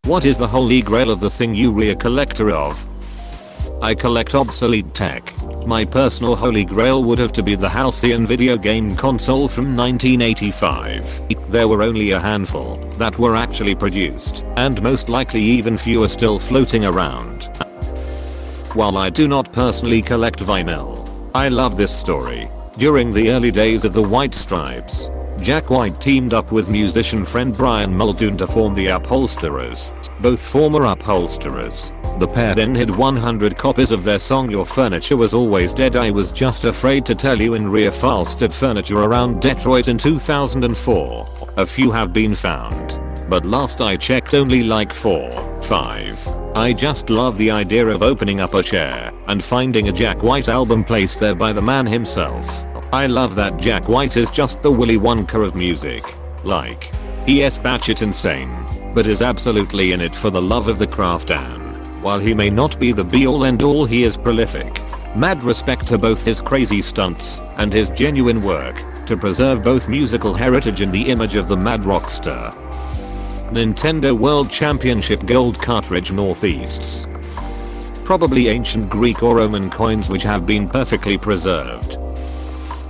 What is the holy grail of the thing you're a collector of? I collect obsolete tech. My personal holy grail would have to be the halcyon video game console from 1985. There were only a handful that were actually produced, and most likely even fewer still floating around. While I do not personally collect vinyl, I love this story. During the early days of the White Stripes, Jack White teamed up with musician friend Brian Muldoon to form the Upholsterers, both former upholsterers. The pair then hid 100 copies of their song Your Furniture Was Always Dead. I Was Just Afraid to Tell You in Rear Falstead Furniture around Detroit in 2004. A few have been found, but last I checked only like 5. I just love the idea of opening up a chair and finding a Jack White album placed there by the man himself. I love that Jack White is just the Willy Wonka of music. Like, he is batshit insane, but is absolutely in it for the love of the craft, and while he may not be the be all end all, he is prolific. Mad respect to both his crazy stunts and his genuine work to preserve both musical heritage and the image of the mad rockstar. Nintendo World Championship Gold Cartridge Northeasts. Probably ancient Greek or Roman coins which have been perfectly preserved.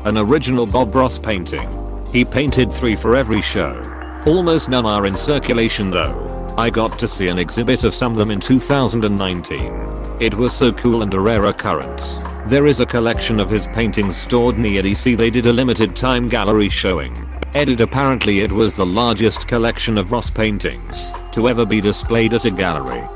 An original Bob Ross painting. He painted 3 for every show. Almost none are in circulation though. I got to see an exhibit of some of them in 2019. It was so cool and a rare occurrence. There is a collection of his paintings stored near DC. They did a limited time gallery showing. Edit apparently it was the largest collection of Ross paintings to ever be displayed at a gallery.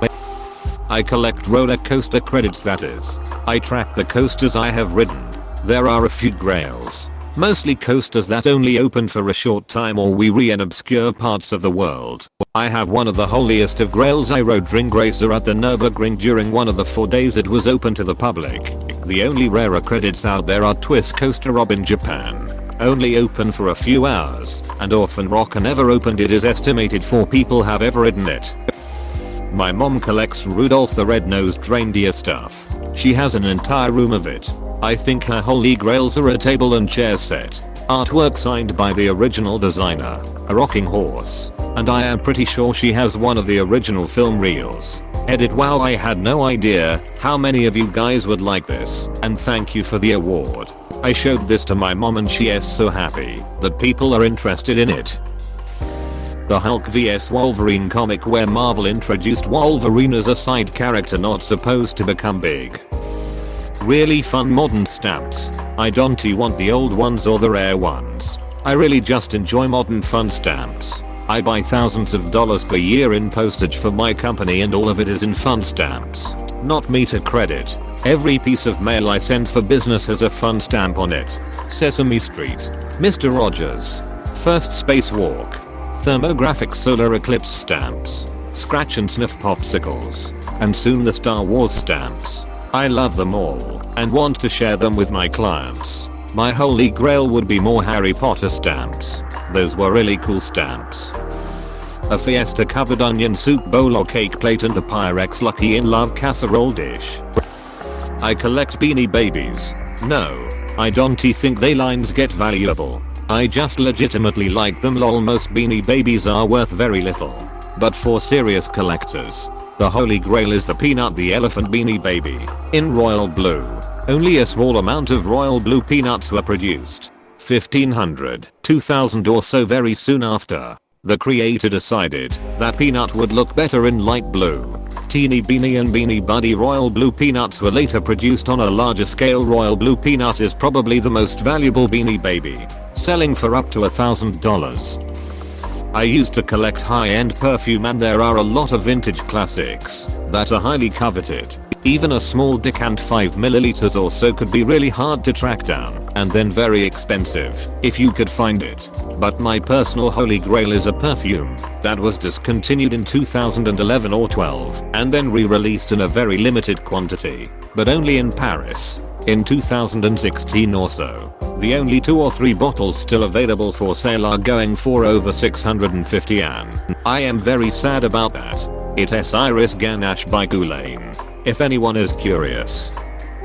I collect roller coaster credits, that is. I track the coasters I have ridden. There are a few grails. Mostly coasters that only open for a short time or we in obscure parts of the world. I have one of the holiest of grails. I rode Ring Racer at the Nürburgring during one of the 4 days it was open to the public. The only rarer credits out there are Twist Coaster Rob in Japan. Only open for a few hours, and Orphan Rock never opened. It is estimated 4 people have ever ridden it. My mom collects Rudolph the Red-Nosed Reindeer stuff. She has an entire room of it. I think her holy grails are a table and chair set, artwork signed by the original designer, a rocking horse, and I am pretty sure she has one of the original film reels. Edit wow, I had no idea how many of you guys would like this, and thank you for the award. I showed this to my mom and she is so happy that people are interested in it. The Hulk vs Wolverine comic where Marvel introduced Wolverine as a side character not supposed to become big. Really fun modern stamps. I don't want the old ones or the rare ones. I really just enjoy modern fun stamps. I buy thousands of dollars per year in postage for my company and all of it is in fun stamps. Not me to credit. Every piece of mail I send for business has a fun stamp on it. Sesame Street, Mr. Rogers, First Spacewalk, Thermographic Solar Eclipse stamps, Scratch and Sniff popsicles, and soon the Star Wars stamps. I love them all and want to share them with my clients. My holy grail would be more Harry Potter stamps. Those were really cool stamps. A Fiesta covered onion soup bowl or cake plate and a Pyrex Lucky in Love casserole dish. I collect Beanie Babies. No, I don't think they lines get valuable. I just legitimately like them lol. Most Beanie Babies are worth very little. But for serious collectors, the holy grail is the Peanut the Elephant Beanie Baby in royal blue. Only a small amount of royal blue peanuts were produced. 1500, 2000 or so. Very soon after, the creator decided that peanut would look better in light blue. Teeny Beanie and Beanie Buddy royal blue peanuts were later produced on a larger scale. Royal blue peanut is probably the most valuable Beanie Baby, selling for up to $1,000. I used to collect high-end perfume and there are a lot of vintage classics that are highly coveted. Even a small decant 5 milliliters or so could be really hard to track down and then very expensive if you could find it. But my personal holy grail is a perfume that was discontinued in 2011 or 12 and then re-released in a very limited quantity, but only in Paris in 2016 or so. The only 2 or 3 bottles still available for sale are going for over 650 yuan. I am very sad about that. It is Iris Ganache by Goulayne. If anyone is curious.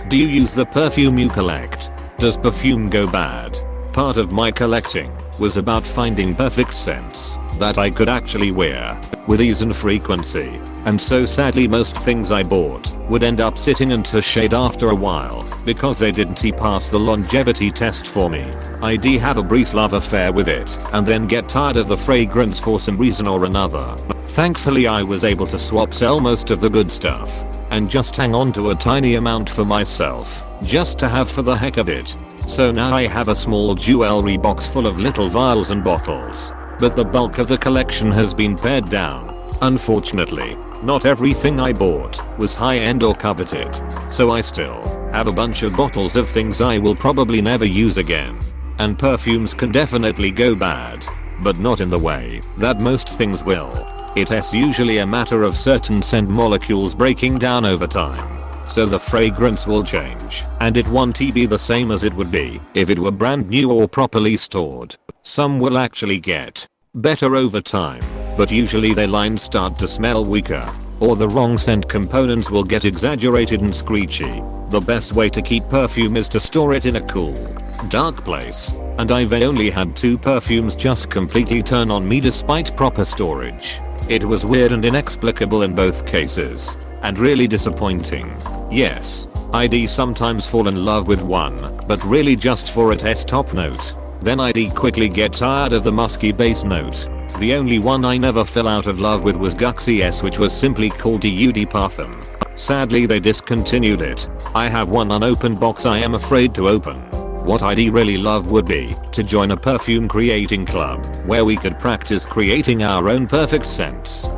Do you use the perfume you collect? Does perfume go bad? Part of my collecting was about finding perfect scents. that I could actually wear with ease and frequency. And so sadly most things I bought would end up sitting into shade after a while because they didn't pass the longevity test for me. I'd have a brief love affair with it and then get tired of the fragrance for some reason or another. Thankfully I was able to swap sell most of the good stuff and just hang on to a tiny amount for myself just to have for the heck of it. So now I have a small jewelry box full of little vials and bottles, but the bulk of the collection has been pared down. Unfortunately, not everything I bought was high-end or coveted, so I still have a bunch of bottles of things I will probably never use again. And perfumes can definitely go bad, but not in the way that most things will. It's usually a matter of certain scent molecules breaking down over time. So the fragrance will change, and it won't be the same as it would be if it were brand new or properly stored. Some will actually get better over time, but usually their lines start to smell weaker, or the wrong scent components will get exaggerated and screechy. The best way to keep perfume is to store it in a cool, dark place, and I've only had 2 perfumes just completely turn on me despite proper storage. It was weird and inexplicable in both cases, and really disappointing. Yes, I'd sometimes fall in love with one, but really just for its top note. Then I'd quickly get tired of the musky base note. The only one I never fell out of love with was Guxy's, which was simply called Eau de Parfum. Sadly they discontinued it. I have one unopened box I am afraid to open. What I'd really love would be to join a perfume creating club where we could practice creating our own perfect scents.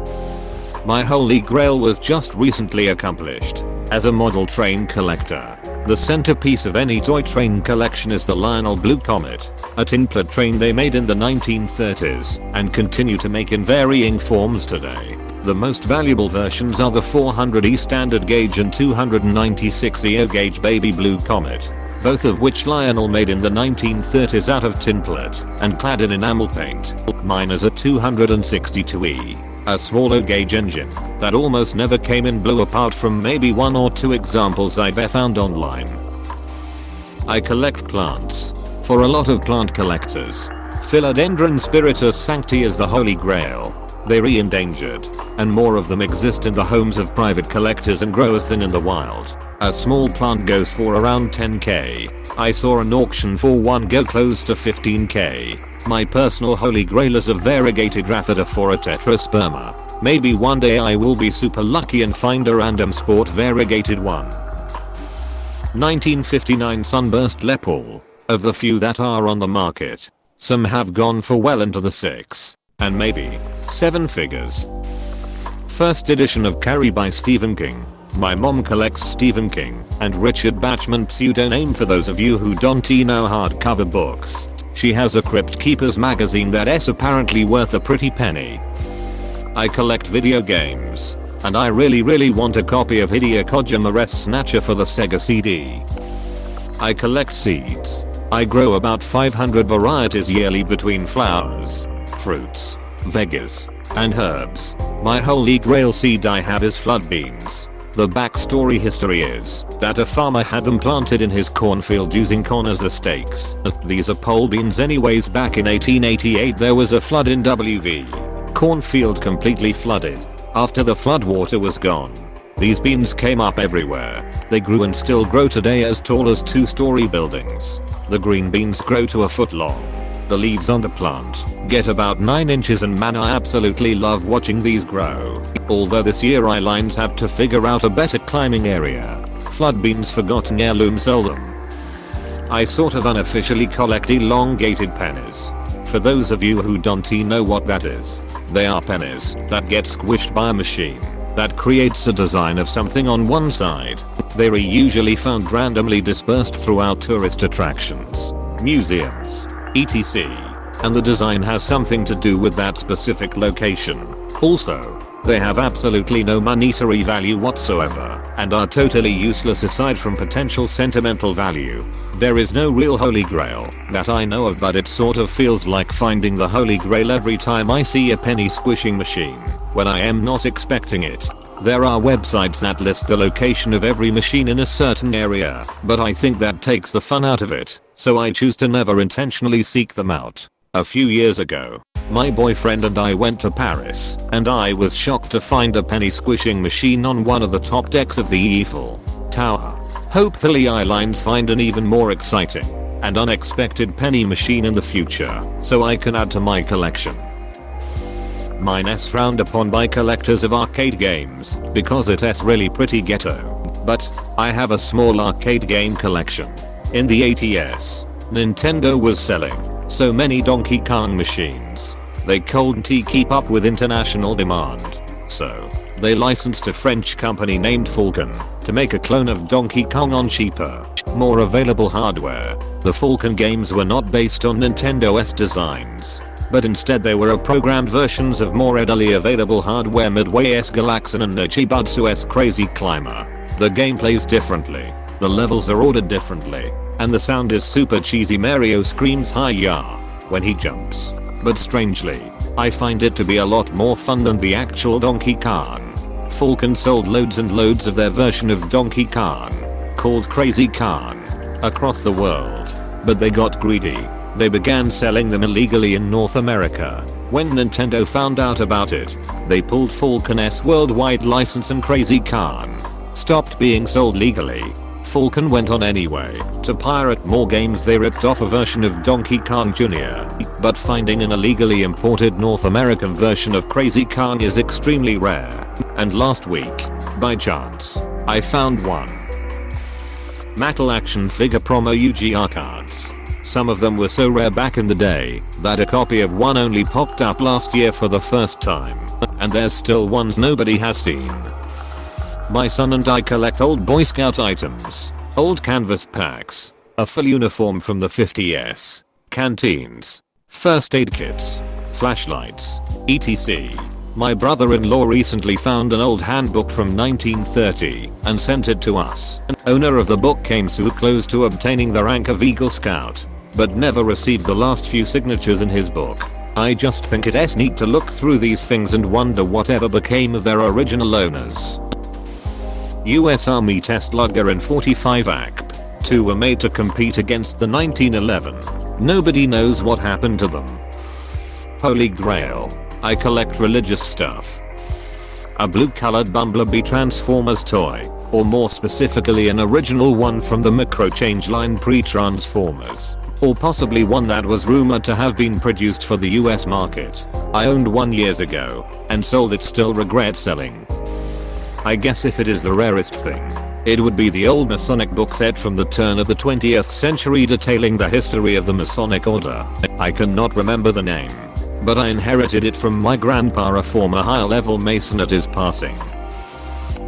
My holy grail was just recently accomplished. As a model train collector, the centerpiece of any toy train collection is the Lionel Blue Comet, a tinplate train they made in the 1930s and continue to make in varying forms today. The most valuable versions are the 400E standard gauge and 296E gauge baby blue Comet, both of which Lionel made in the 1930s out of tinplate and clad in enamel paint. Mine is a 262E. A smaller gauge engine that almost never came in blue apart from maybe 1 or 2 examples I've found online. I collect plants. For a lot of plant collectors, Philodendron spiritus sancti is the holy grail. They're endangered, and more of them exist in the homes of private collectors and growers than in the wild. A small plant goes for around 10k. I saw an auction for one go close to 15k. My personal holy grail is a variegated Rhaphidophora tetrasperma. Maybe one day I will be super lucky and find a random sport variegated one. 1959 Sunburst Lepal. Of the few that are on the market, some have gone for well into the 6 and maybe 7 figures. First edition of Carrie by Stephen King. My mom collects Stephen King and Richard Bachman, pseudonym for those of you who don't know hardcover books. She has a Crypt Keepers magazine that's apparently worth a pretty penny. I collect video games, and I really want a copy of Hideo Kojima's Snatcher for the Sega CD. I collect seeds. I grow about 500 varieties yearly between flowers, fruits, veggies, and herbs. My holy grail seed I have is flood beans. The backstory history is that a farmer had them planted in his cornfield using corn as the stakes. These are pole beans anyways. Back in 1888 there was a flood in WV. Cornfield completely flooded. After the flood water was gone, these beans came up everywhere. They grew and still grow today as tall as 2-story buildings. The green beans grow to a foot long. The leaves on the plant get about 9 inches and man, I absolutely love watching these grow. Although this year I lines have to figure out a better climbing area. Flood beans forgotten heirloom seldom. I sort of unofficially collect elongated pennies. For those of you who don't know what that is, they are pennies that get squished by a machine that creates a design of something on one side. They are usually found randomly dispersed throughout tourist attractions, museums, etc. And the design has something to do with that specific location. Also, they have absolutely no monetary value whatsoever and are totally useless aside from potential sentimental value. There is no real holy grail that I know of, but it sort of feels like finding the holy grail every time I see a penny squishing machine when I am not expecting it. There are websites that list the location of every machine in a certain area, but I think that takes the fun out of it, so I choose to never intentionally seek them out. A few years ago, My boyfriend and I went to Paris, and I was shocked to find a penny squishing machine on one of the top decks of the Eiffel Tower. Hopefully airlines find an even more exciting and unexpected penny machine in the future, so I can add to my collection. Mine is frowned upon by collectors of arcade games because it is really pretty ghetto. But I have a small arcade game collection. In the 80s, Nintendo was selling so many Donkey Kong machines. They couldn't keep up with international demand. So they licensed a French company named Falcon to make a clone of Donkey Kong on cheaper, more available hardware. The Falcon games were not based on Nintendo's designs, but instead they were programmed versions of more readily available hardware, Midway's Galaxian and Nichibutsu's Crazy Climber. The game plays differently, the levels are ordered differently, and the sound is super cheesy. Mario screams hi-ya when he jumps. But strangely, I find it to be a lot more fun than the actual Donkey Kong. Falcon sold loads and loads of their version of Donkey Kong, called Crazy Kong, across the world. But they got greedy. They began selling them illegally in North America. When Nintendo found out about it, they pulled Falcon's worldwide license and Crazy Kong stopped being sold legally. Falcon went on anyway to pirate more games. They ripped off a version of Donkey Kong Jr., but finding an illegally imported North American version of Crazy Kong is extremely rare. And last week, by chance, I found one. Mattel action figure promo UGR cards. Some of them were so rare back in the day that a copy of one only popped up last year for the first time, and there's still ones nobody has seen. My son and I collect old Boy Scout items, old canvas packs, a full uniform from the 50s, canteens, first aid kits, flashlights, etc. My brother-in-law recently found an old handbook from 1930 and sent it to us. Owner of the book came so close to obtaining the rank of Eagle Scout, but never received the last few signatures in his book. I just think it's neat to look through these things and wonder whatever became of their original owners. US Army test lugger in 45 ACP. 2 were made to compete against the 1911. Nobody knows what happened to them. Holy Grail. I collect religious stuff. A blue colored Bumblebee Transformers toy, or more specifically an original one from the Microchange line pre-Transformers, or possibly one that was rumored to have been produced for the US market. I owned one years ago, and sold it. Still regret selling. I guess if it is the rarest thing, it would be the old Masonic book set from the turn of the 20th century detailing the history of the Masonic order. I cannot remember the name, but I inherited it from my grandpa, a former high-level Mason at his passing.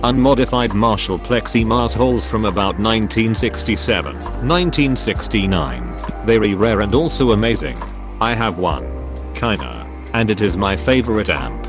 Unmodified Marshall Plexi Mars holes from about 1967, 1969. Very rare and also amazing. I have one. Kinda. And it is my favorite amp.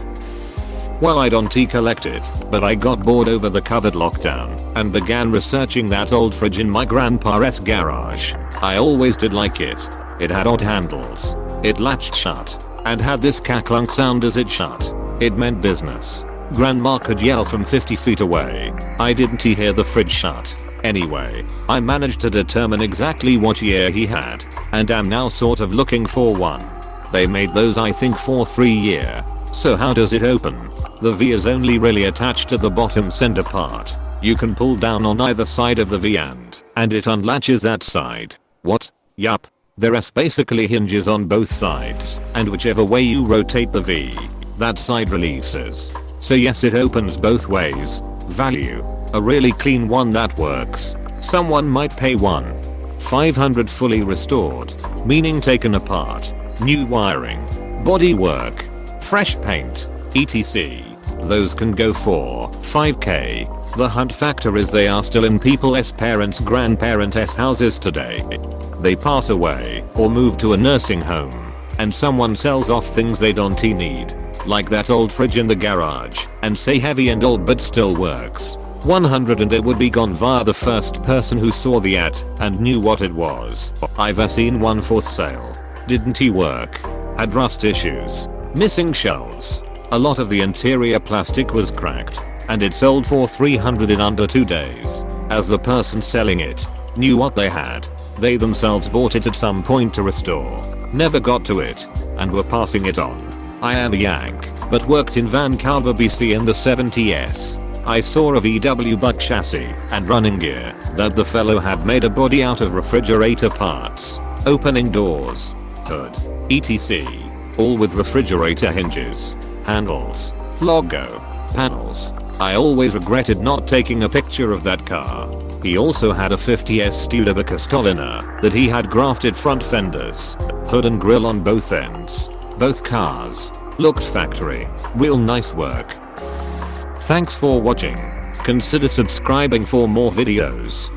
Well, I don't collect it, but I got bored over the COVID lockdown and began researching that old fridge in my grandpa's garage. I always did like it. It had odd handles. It latched shut and had this clunk sound as it shut. It meant business. Grandma could yell from 50 feet away. I didn't hear the fridge shut. Anyway, I managed to determine exactly what year he had, and am now sort of looking for one. They made those I think for 3 years. So how does it open? The V is only really attached to the bottom center part. You can pull down on either side of the V and it unlatches that side. What? Yup. There are basically hinges on both sides, and whichever way you rotate the V, that side releases. So yes, it opens both ways. Value. A really clean one that works. Someone might pay $1,500 fully restored, meaning taken apart, new wiring, body work, fresh paint, etc. Those can go for $5K. The hunt factor is they are still in people's parents' grandparents' houses today. They pass away or move to a nursing home, and someone sells off things they don't need, like that old fridge in the garage, and say heavy and old but still works. 100 and it would be gone via the first person who saw the ad and knew what it was. I've seen one for sale. Didn't he work? Had rust issues. Missing shelves. A lot of the interior plastic was cracked, and it sold for $300 in under 2 days, as the person selling it knew what they had. They themselves bought it at some point to restore, never got to it, and were passing it on. I am a Yank, but worked in Vancouver, BC in the 70s. I saw a VW Buck chassis and running gear that the fellow had made a body out of refrigerator parts, opening doors, hood, etc. All with refrigerator hinges, handles, logo, panels. I always regretted not taking a picture of that car. He also had a 50s Studebaker Stoliner that he had grafted front fenders, hood and grille on both ends. Both cars looked factory. Real nice work. Thanks for watching. Consider subscribing for more videos.